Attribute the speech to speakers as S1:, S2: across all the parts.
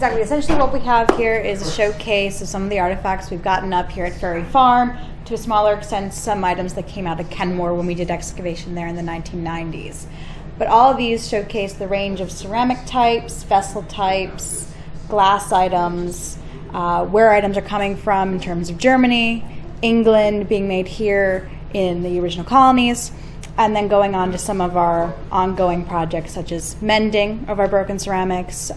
S1: Exactly. Essentially what we have here is a showcase of some of the artifacts we've gotten up here at Ferry Farm, to a smaller extent some items that came out of Kenmore when we did excavation there in the 1990s. But all of these showcase the range of ceramic types, vessel types, glass items, where items are coming from in terms of Germany, England, being made here in the original colonies, and then going on to some of our ongoing projects such as mending of our broken ceramics,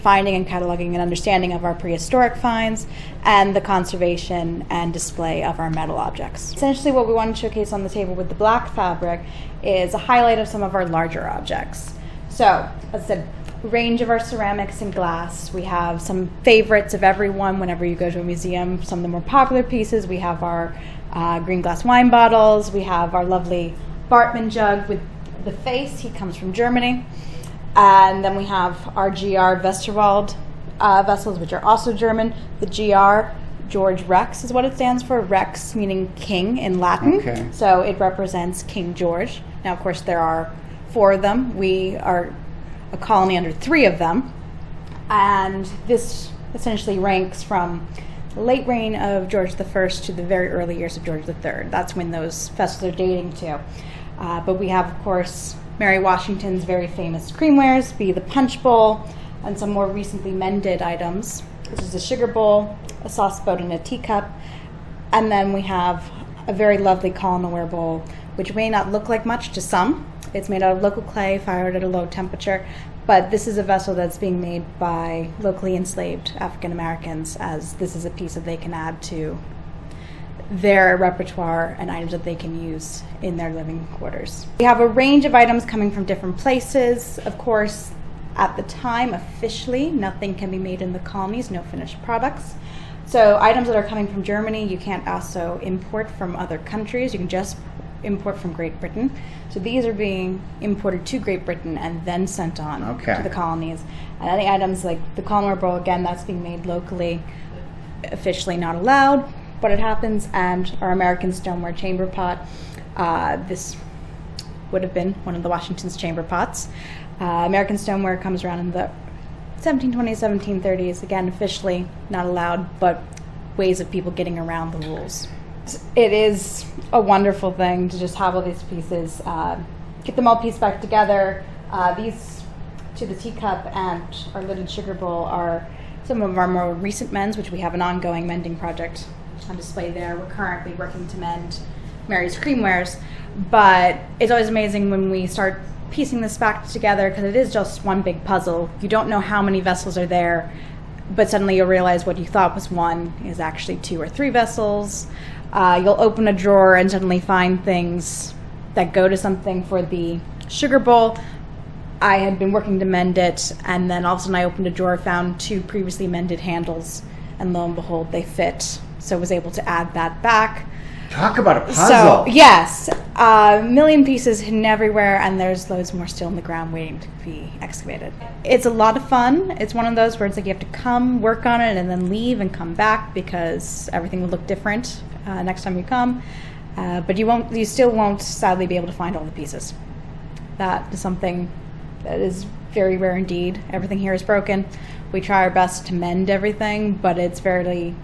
S1: finding and cataloging and understanding of our prehistoric finds, and the conservation and display of our metal objects. Essentially what we want to showcase on the table with the black fabric is a highlight of some of our larger objects. So, as I said, range of our ceramics and glass. We have some favorites of everyone whenever you go to a museum. Some of the more popular pieces. We have our green glass wine bottles. We have our lovely Bartman jug with the face. He comes from Germany. And then we have our GR Westerwald vessels, which are also German. The GR, George Rex, is what it stands for. Rex meaning king in Latin.
S2: Okay.
S1: So it represents King George. Now, of course, there are 4 of them. We are a colony under 3 of them. And this essentially ranks from the late reign of George I to the very early years of George III. That's when those vessels are dating to. But we have, of course, Mary Washington's very famous creamwares, be the punch bowl, and some more recently mended items. This is a sugar bowl, a sauce boat, and a teacup. And then we have a very lovely colonelware bowl, which may not look like much to some. It's made out of local clay, fired at a low temperature. But this is a vessel that's being made by locally enslaved African Americans, as this is a piece that they can add to their repertoire and items that they can use in their living quarters. We have a range of items coming from different places. Of course, at the time, officially, nothing can be made in the colonies, no finished products. So items that are coming from Germany, you can't also import from other countries. You can just import from Great Britain. So these are being imported to Great Britain and then sent on to the colonies. And any items like the colonelware bowl, again, that's being made locally, officially not allowed, but it happens. And our American stoneware chamber pot, this would have been one of the Washington's chamber pots. American stoneware comes around in the 1720s, 1730s, again, officially not allowed, but ways of people getting around the rules. It is a wonderful thing to just have all these pieces, get them all pieced back together. These, to the teacup and our lidded sugar bowl, are some of our more recent mends, which we have an ongoing mending project on display there. We're currently working to mend Mary's creamwares, but it's always amazing when we start piecing this back together, because it is just one big puzzle. You don't know how many vessels are there, but suddenly you'll realize what you thought was one is actually 2 or 3 vessels. You'll open a drawer and suddenly find things that go to something. For the sugar bowl, I had been working to mend it, and then all of a sudden I opened a drawer, found 2 previously mended handles, and lo and behold, they fit. So I was able to add that back.
S2: Talk about a puzzle.
S1: So, yes, a million pieces hidden everywhere, and there's loads more still in the ground waiting to be excavated. It's a lot of fun. It's one of those where it's like you have to come, work on it, and then leave and come back, because everything will look different next time you come. But you still won't, sadly, be able to find all the pieces. That is something that is very rare indeed. Everything here is broken. We try our best to mend everything, but it's fairly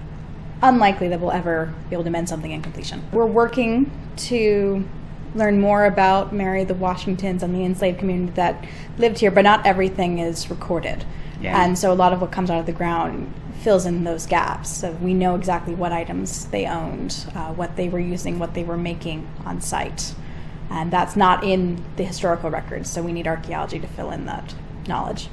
S1: unlikely that we'll ever be able to mend something in completion. We're working to learn more about Mary, the Washingtons, and the enslaved community that lived here, but not everything is recorded. Yeah. And so a lot of what comes out of the ground fills in those gaps. So we know exactly what items they owned, what they were using, what they were making on site. And that's not in the historical records, so we need archaeology to fill in that knowledge.